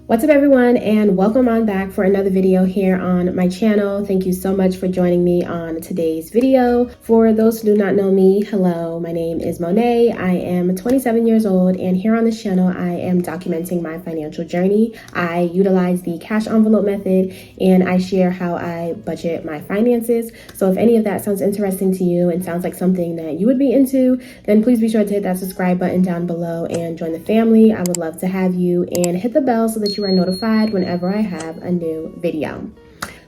What's up everyone, and welcome on back for another video here on my channel. Thank you so much for joining me on today's video. For those who do not know me, hello, my name is Monet. I am 27 years old, and here on this channel I am documenting my financial journey. I utilize the cash envelope method and I share how I budget my finances. So if any of that sounds interesting to you and sounds like something that you would be into, then please be sure to hit that subscribe button down below and join the family. I would love to have you, and hit the bell so that you are notified whenever I have a new video.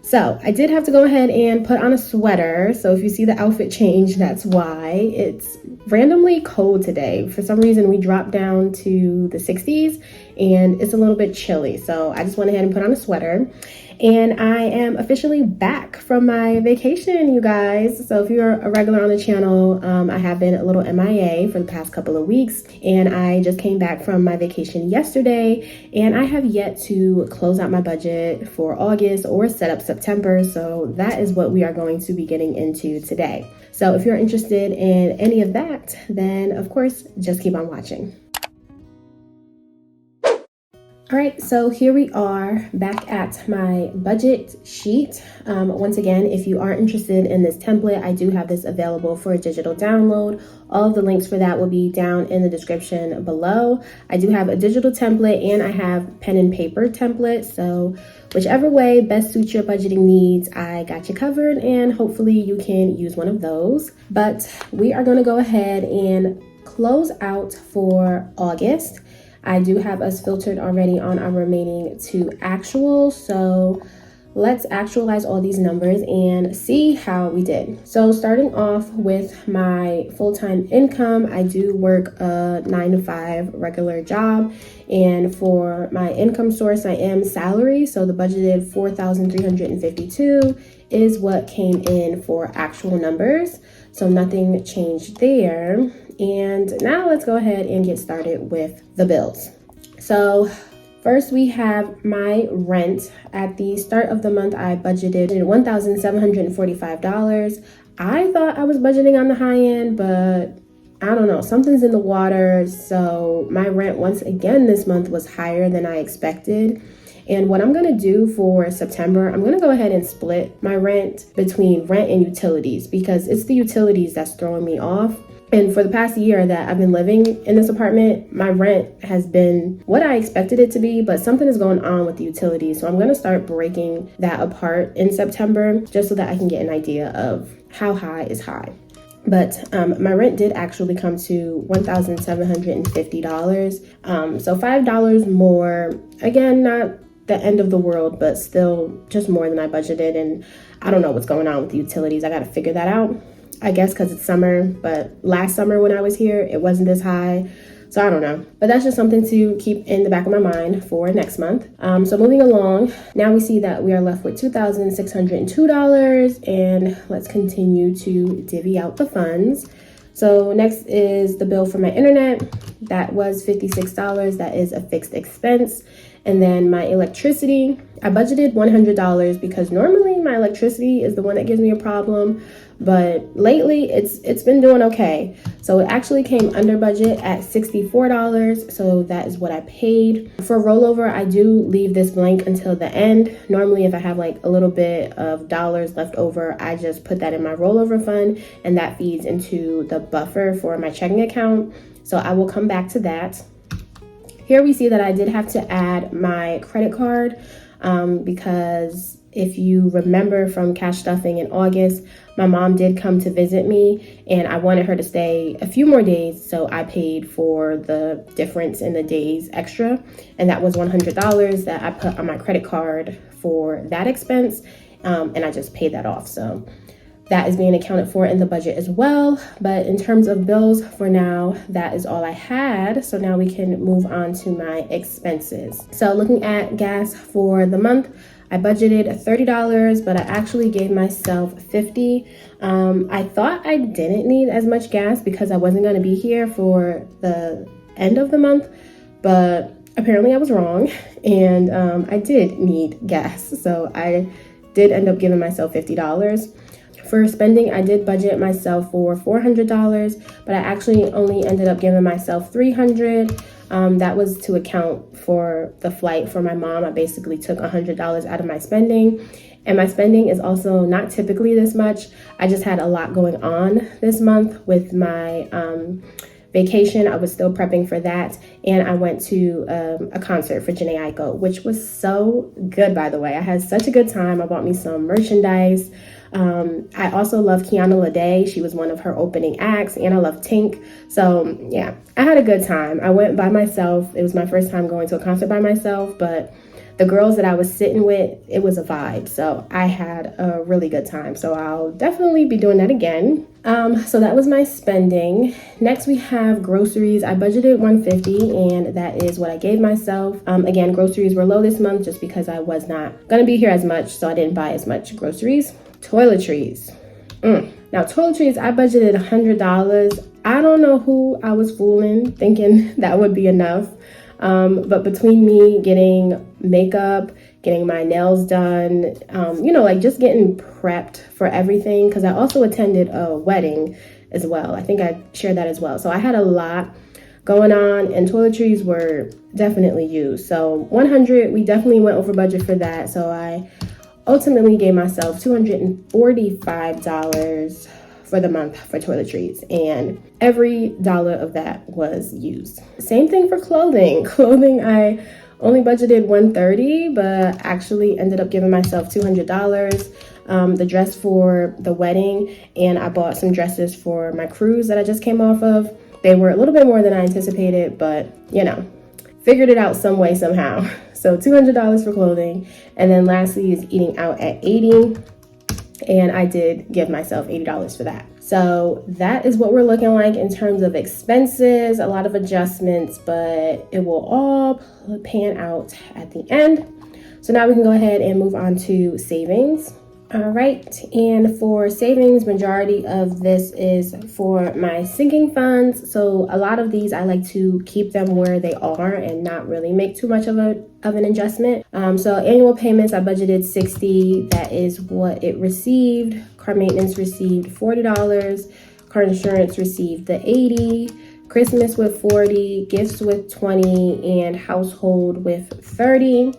So I did have to go ahead and put on a sweater. So if you see the outfit change, that's why. It's randomly cold today. For some reason, we dropped down to the 60s and it's a little bit chilly. So I just went ahead and put on a sweater. And I am officially back from my vacation, you guys. So if you're a regular on the channel, I have been a little MIA for the past couple of weeks. And I just came back from my vacation yesterday. And I have yet to close out my budget for August or set up September. So that is what we are going to be getting into today. So if you're interested in any of that, then of course, just keep on watching. All right, so here we are back at my budget sheet. Once again, if you are interested in this template, I do have this available for a digital download. All of the links for that will be down in the description below. I do have a digital template and I have pen and paper template. So whichever way best suits your budgeting needs, I got you covered, and hopefully you can use one of those. But we are gonna go ahead and close out for August. I do have us filtered already on our remaining two actual. So let's actualize all these numbers and see how we did. So starting off with my full-time income, I do work a 9-to-5 regular job. And for my income source, I am salary. So the budgeted $4,352 is what came in for actual numbers. So nothing changed there. And now let's go ahead and get started with the bills. So first we have my rent. At the start of the month, I budgeted $1,745. I thought I was budgeting on the high end, but I don't know, something's in the water. So my rent once again this month was higher than I expected. And what I'm gonna do for September, I'm gonna go ahead and split my rent between rent and utilities, because it's the utilities that's throwing me off. And for the past year that I've been living in this apartment, my rent has been what I expected it to be, but something is going on with the utilities. So I'm gonna start breaking that apart in September, just so that I can get an idea of how high is high. But my rent did actually come to $1,750. So $5 more. Again, not the end of the world, but still just more than I budgeted. And I don't know what's going on with the utilities. I got to figure that out. I guess because it's summer, but last summer when I was here, it wasn't this high. So I don't know, but that's just something to keep in the back of my mind for next month. So moving along, now we see that we are left with $2,602, and let's continue to divvy out the funds. So next is the bill for my internet. That was $56. That is a fixed expense. And then my electricity, I budgeted $100 because normally my electricity is the one that gives me a problem, but lately it's been doing okay. So it actually came under budget at $64. So that is what I paid. For rollover, I do leave this blank until the end. Normally if I have like a little bit of dollars left over, I just put that in my rollover fund, and that feeds into the buffer for my checking account. So I will come back to that. Here we see that I did have to add my credit card because if you remember from cash stuffing in August, my mom did come to visit me and I wanted her to stay a few more days. So I paid for the difference in the days extra. And that was $100 that I put on my credit card for that expense. And I just paid that off. So that is being accounted for in the budget as well. But in terms of bills for now, that is all I had. So now we can move on to my expenses. So looking at gas for the month, I budgeted $30, but I actually gave myself $50. I thought I didn't need as much gas because I wasn't gonna be here for the end of the month, but apparently I was wrong, and I did need gas. So I did end up giving myself $50. For spending, I did budget myself for $400, but I actually only ended up giving myself $300. That was to account for the flight for my mom. I basically took $100 out of my spending. And my spending is also not typically this much. I just had a lot going on this month with my vacation. I was still prepping for that. And I went to a concert for Jhené Aiko, which was so good, by the way. I had such a good time. I bought me some merchandise. I also love Kiana Lede. She was one of her opening acts, and I love Tink. So yeah, I had a good time. I went by myself. It was my first time going to a concert by myself, but the girls that I was sitting with, it was a vibe. So I had a really good time. So I'll definitely be doing that again. So that was my spending. Next we have groceries. I budgeted $150, and that is what I gave myself. Again, groceries were low this month just because I was not gonna be here as much, so I didn't buy as much groceries. Toiletries. Now toiletries, I budgeted $100. I don't know who I was fooling thinking that would be enough. But between me getting makeup, getting my nails done, like just getting prepped for everything, because I also attended a wedding as well. I think I shared that as well. So I had a lot going on, and toiletries were definitely used. So $100, we definitely went over budget for that. So I ultimately gave myself $245 for the month for toiletries, and every dollar of that was used. Same thing for clothing. I only budgeted $130, but actually ended up giving myself $200. The dress for the wedding, and I bought some dresses for my cruise that I just came off of. They were a little bit more than I anticipated, but figured it out some way, somehow. So $200 for clothing. And then lastly is eating out at $80. And I did give myself $80 for that. So that is what we're looking like in terms of expenses. A lot of adjustments, but it will all pan out at the end. So now we can go ahead and move on to savings. All right, and for savings, majority of this is for my sinking funds. So a lot of these, I like to keep them where they are and not really make too much of an adjustment. So annual payments, I budgeted $60. That is what it received. Car maintenance received $40. Car insurance received the $80. Christmas with $40, gifts with $20, and household with $30.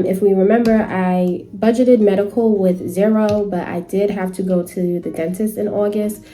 If we remember, I budgeted medical with $0, but I did have to go to the dentist in August.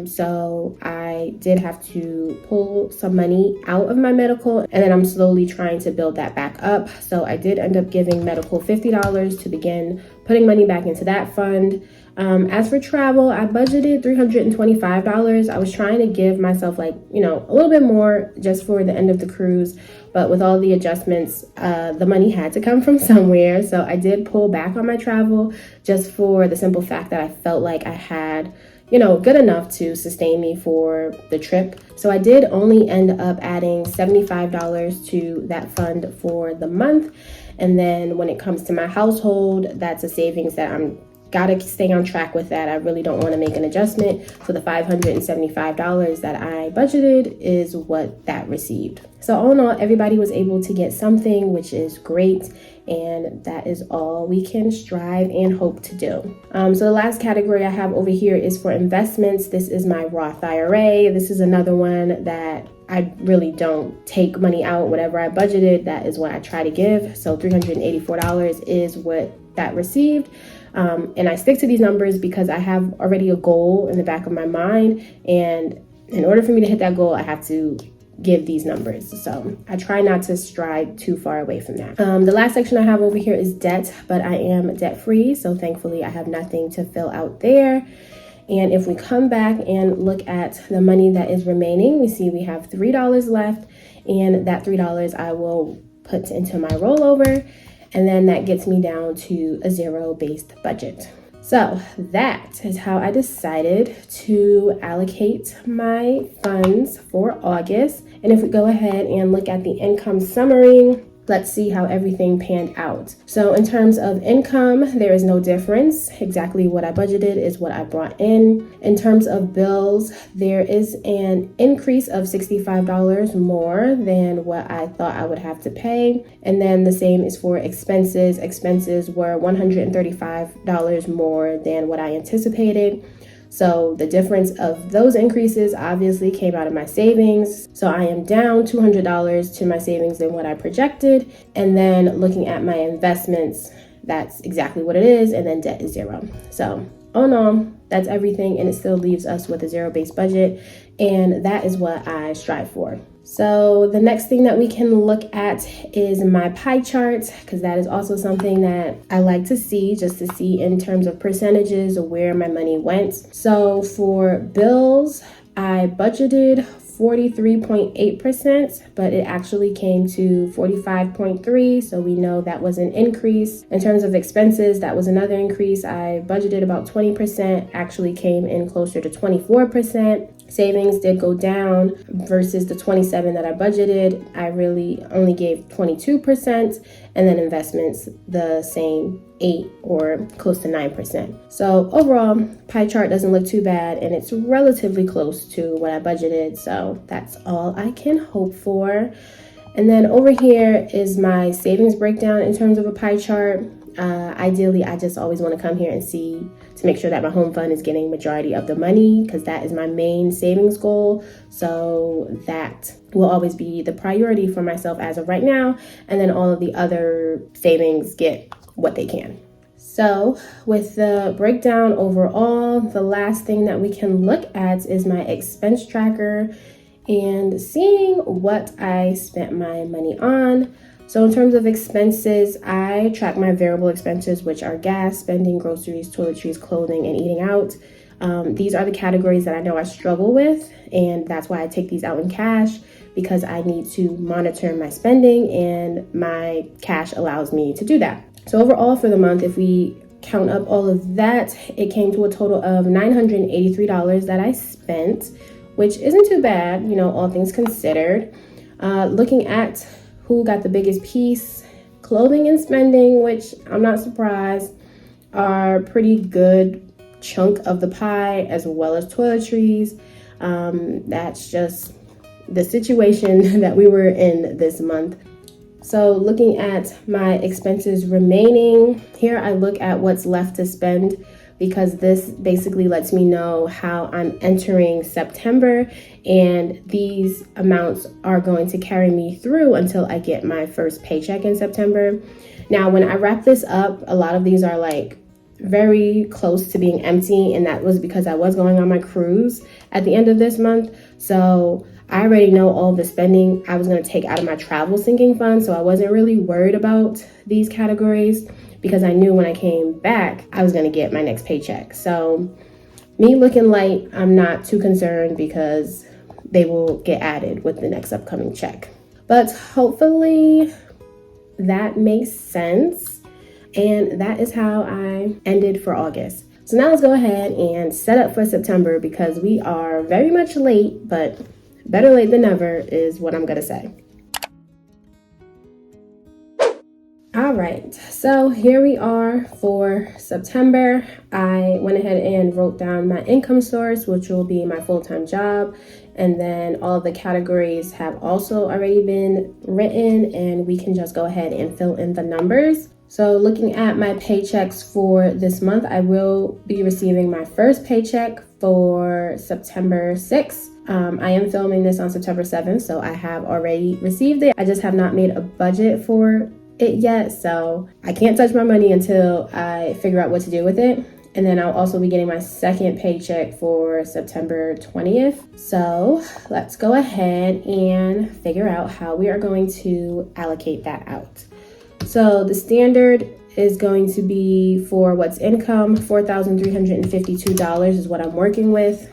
So I did have to pull some money out of my medical, and then I'm slowly trying to build that back up. So I did end up giving medical $50 to begin putting money back into that fund. As for travel, I budgeted $325. I was trying to give myself a little bit more just for the end of the cruise, but with all the adjustments, the money had to come from somewhere. So I did pull back on my travel just for the simple fact that I felt like I had, good enough to sustain me for the trip. So I did only end up adding $75 to that fund for the month. And then when it comes to my household, that's a savings that I'm gotta stay on track with that. I really don't want to make an adjustment. So the $575 that I budgeted is what that received. So all in all, everybody was able to get something, which is great. And that is all we can strive and hope to do. So the last category I have over here is for investments. This is my Roth IRA. This is another one that I really don't take money out. Whatever I budgeted, that is what I try to give. So $384 is what that received. And I stick to these numbers because I have already a goal in the back of my mind. And in order for me to hit that goal, I have to give these numbers. So I try not to stride too far away from that. The last section I have over here is debt, but I am debt free. So thankfully I have nothing to fill out there. And if we come back and look at the money that is remaining, we see we have $3 left, and that $3 I will put into my rollover. And then that gets me down to a zero-based budget. So that is how I decided to allocate my funds for August. And if we go ahead and look at the income summary, let's see how everything panned out. So in terms of income, there is no difference. Exactly what I budgeted is what I brought in. In terms of bills, there is an increase of $65 more than what I thought I would have to pay. And then the same is for expenses. Expenses were $135 more than what I anticipated. So the difference of those increases obviously came out of my savings. So I am down $200 to my savings than what I projected. And then looking at my investments, that's exactly what it is. And then debt is zero. So all in all, that's everything. And it still leaves us with a zero-based budget. And that is what I strive for. So the next thing that we can look at is my pie chart, because that is also something that I like to see, just to see in terms of percentages of where my money went. So for bills, I budgeted 43.8%, but it actually came to 45.3%. So we know that was an increase. In terms of expenses, that was another increase. I budgeted about 20%, actually came in closer to 24%. Savings did go down versus the 27 that I budgeted. I really only gave 22%, and then investments the same 8 or close to 9%. So overall, pie chart doesn't look too bad, and it's relatively close to what I budgeted. So that's all I can hope for. And then over here is my savings breakdown in terms of a pie chart. Ideally, I just always want to come here and see to make sure that my home fund is getting majority of the money, because that is my main savings goal. So that will always be the priority for myself as of right now. And then all of the other savings get what they can. So with the breakdown overall, the last thing that we can look at is my expense tracker and seeing what I spent my money on. So in terms of expenses, I track my variable expenses, which are gas, spending, groceries, toiletries, clothing, and eating out. These are the categories that I know I struggle with, and that's why I take these out in cash, because I need to monitor my spending, and my cash allows me to do that. So overall for the month, if we count up all of that, it came to a total of $983 that I spent, which isn't too bad, all things considered. Looking at who got the biggest piece, clothing and spending, which I'm not surprised, are pretty good chunk of the pie, as well as toiletries. That's just the situation that we were in this month. So looking at my expenses remaining, here I look at what's left to spend, because this basically lets me know how I'm entering September, and these amounts are going to carry me through until I get my first paycheck in September. Now, when I wrap this up, a lot of these are like very close to being empty, and that was because I was going on my cruise at the end of this month. So I already know all the spending I was going to take out of my travel sinking fund, so I wasn't really worried about these categories, because I knew when I came back, I was going to get my next paycheck. So me looking light, I'm not too concerned, because they will get added with the next upcoming check. But hopefully that makes sense. And that is how I ended for August. So now let's go ahead and set up for September, because we are very much late, but better late than never is what I'm going to say. All right, so here we are for September. I went ahead and wrote down my income source, which will be my full-time job. And then all of the categories have also already been written, and we can just go ahead and fill in the numbers. So looking at my paychecks for this month, I will be receiving my first paycheck for September 6th. I am filming this on September 7th, so I have already received it. I just have not made a budget for it yet, so I can't touch my money until I figure out what to do with it. And then I'll also be getting my second paycheck for September 20th. So let's go ahead and figure out how we are going to allocate that out. So the standard is going to be, for what's income, $4,352 is what I'm working with.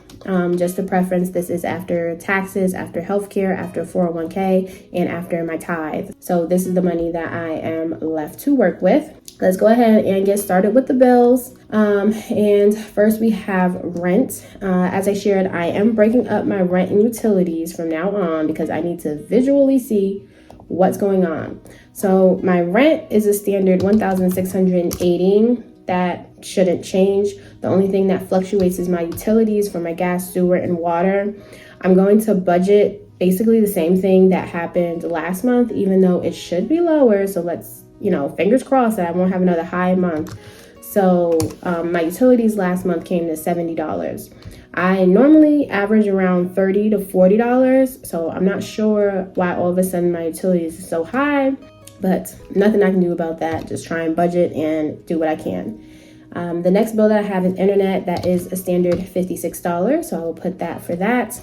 Just a preference, this is after taxes, after healthcare, after 401k, and after my tithe. So this is the money that I am left to work with. Let's go ahead and get started with the bills. And first we have rent. As I shared, I am breaking up my rent and utilities from now on, because I need to visually see what's going on. So my rent is a standard $1,680. That shouldn't change. The only thing that fluctuates is my utilities for my gas, sewer, and water. I'm going to budget basically the same thing that happened last month, even though it should be lower. So let's, fingers crossed that I won't have another high month. So my utilities last month came to $70. I normally average around $30 to $40, so I'm not sure why all of a sudden my utilities are so high, but nothing I can do about that. Just try and budget and do what I can. The next bill that I have is internet. That is a standard $56, so I will put that for that.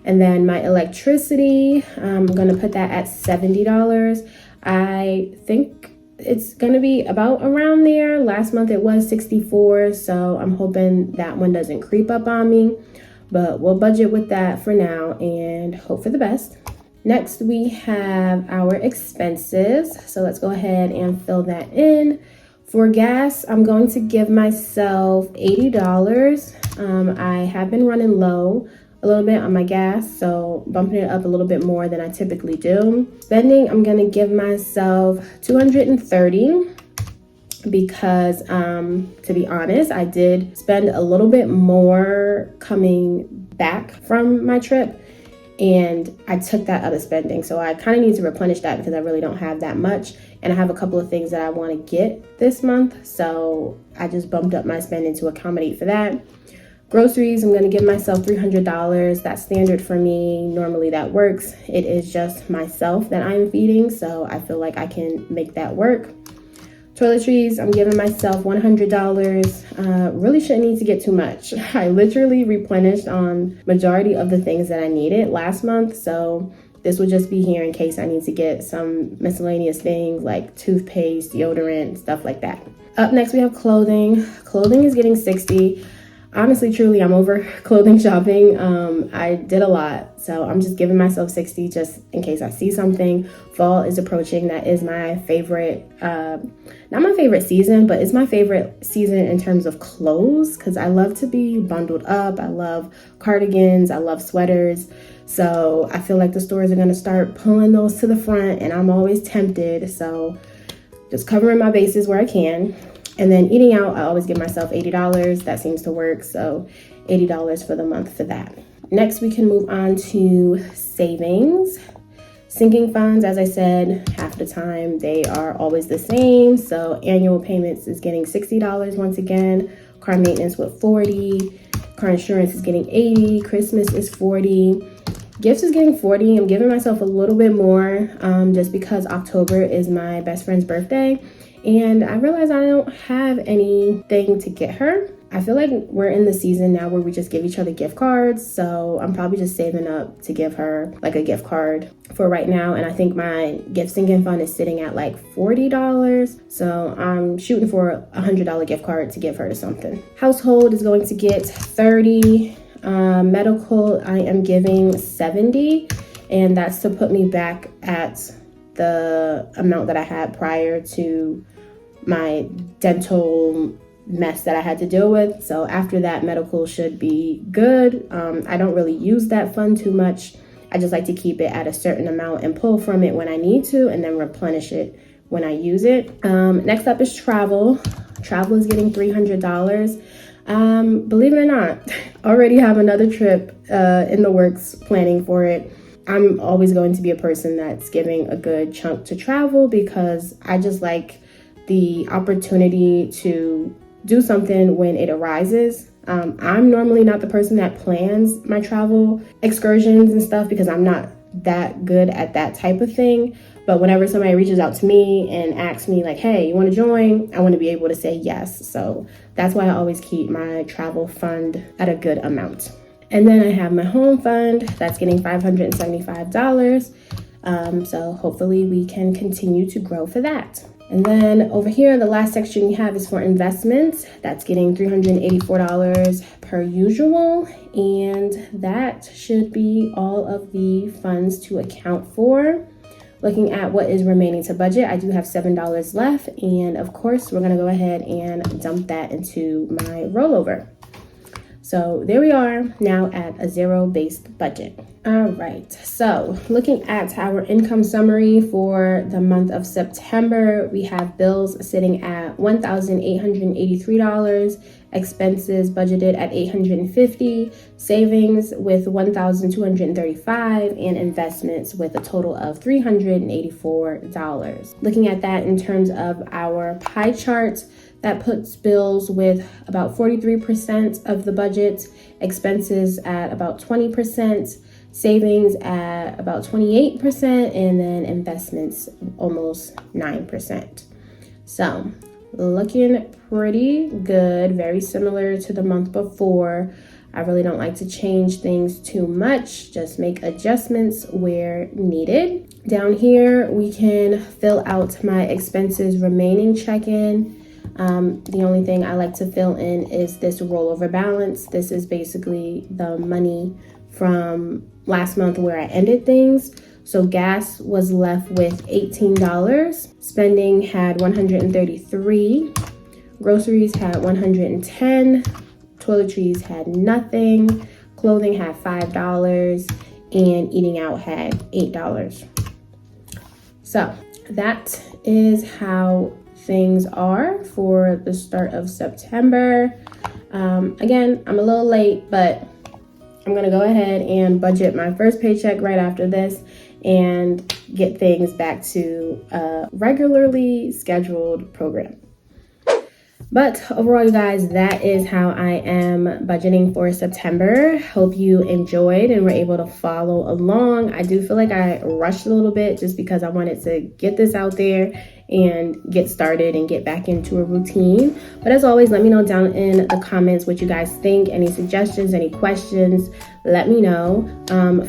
And then my electricity, I'm going to put that at $70. I think it's going to be about around there. Last month it was $64, so I'm hoping that one doesn't creep up on me. But we'll budget with that for now and hope for the best. Next, we have our expenses. So let's go ahead and fill that in. For gas, I'm going to give myself $80. I have been running low a little bit on my gas, so bumping it up a little bit more than I typically do. Spending, I'm going to give myself $230 because, to be honest, I did spend a little bit more coming back from my trip, and I took that out of spending. So I kind of need to replenish that because I really don't have that much. And I have a couple of things that I want to get this month. So I just bumped up my spending to accommodate for that. Groceries, I'm going to give myself $300. That's standard for me. Normally that works. It is just myself that I'm feeding, so I feel like I can make that work. Toiletries, I'm giving myself $100. Really shouldn't need to get too much. I literally replenished on majority of the things that I needed last month, so this will just be here in case I need to get some miscellaneous things like toothpaste, deodorant, stuff like that. Up next, we have clothing. Clothing is getting $60. Honestly, truly, I'm over clothing shopping. I did a lot, so I'm just giving myself $60 just in case I see something. Fall is approaching. That is my favorite, not my favorite season, but it's my favorite season in terms of clothes because I love to be bundled up. I love cardigans. I love sweaters. So I feel like the stores are going to start pulling those to the front, and I'm always tempted. So just covering my bases where I can. And then eating out, I always give myself $80. That seems to work. So $80 for the month for that. Next, we can move on to savings. Sinking funds, as I said, half the time they are always the same. So annual payments is getting $60 once again. Car maintenance with $40. Car insurance is getting $80. Christmas is $40. Gifts is getting $40. I'm giving myself a little bit more just because October is my best friend's birthday. And I realized I don't have anything to get her. I feel like we're in the season now where we just give each other gift cards. So I'm probably just saving up to give her like a gift card for right now. And I think my gift sinking fund is sitting at like $40. So I'm shooting for a $100 gift card to give her to something. Household is going to get $30. Medical, I am giving $70. And that's to put me back at the amount that I had prior to my dental mess that I had to deal with. So after that, medical should be good. I don't really use that fund too much. I just like to keep it at a certain amount and pull from it when I need to and then replenish it when I use it. Next up is travel. Travel is getting $300. Believe it or not, already have another trip in the works, planning for it. I'm always going to be a person that's giving a good chunk to travel because I just like the opportunity to do something when it arises. I'm normally not the person that plans my travel excursions and stuff because I'm not that good at that type of thing. But whenever somebody reaches out to me and asks me like, hey, you want to join? I want to be able to say yes. So that's why I always keep my travel fund at a good amount. And then I have my home fund that's getting $575. So hopefully we can continue to grow for that. And then over here, the last section we have is for investments. That's getting $384 per usual. And that should be all of the funds to account for. Looking at what is remaining to budget, I do have $7 left. And of course, we're going to go ahead and dump that into my rollover. So there we are now at a zero-based budget. All right, so looking at our income summary for the month of September, we have bills sitting at $1,883, expenses budgeted at $850, savings with $1,235, and investments with a total of $384. Looking at that in terms of our pie chart, That puts bills with about 43% of the budget, expenses at about 20%, savings at about 28%, and then investments almost 9%. So looking pretty good, very similar to the month before. I really don't like to change things too much, just make adjustments where needed. Down here, we can fill out my expenses remaining check-in. The only thing I like to fill in is this rollover balance. This is basically the money from last month where I ended things. So gas was left with $18. Spending had $133. Groceries had $110. Toiletries had nothing. Clothing had $5. And eating out had $8. So that is how things are for the start of September. Again, I'm a little late, but I'm gonna go ahead and budget my first paycheck right after this and get things back to a regularly scheduled program. But overall, you guys, that is how I am budgeting for September. Hope you enjoyed and were able to follow along. I do feel like I rushed a little bit just because I wanted to get this out there and get started and get back into a routine. But as always, let me know down in the comments what you guys think. Any suggestions, any questions, let me know.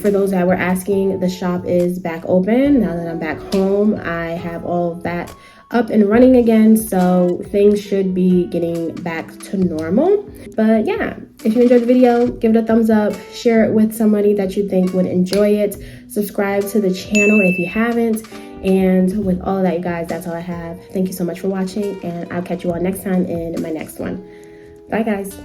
For those that were asking, the shop is back open. Now that I'm back home, I have all of that up and running again, so things should be getting back to normal. But yeah, if you enjoyed the video, give it a thumbs up, share it with somebody that you think would enjoy it, subscribe to the channel if you haven't, and with all of that, you guys, that's all I have. Thank you so much for watching, and I'll catch you all next time in my next one. Bye, guys.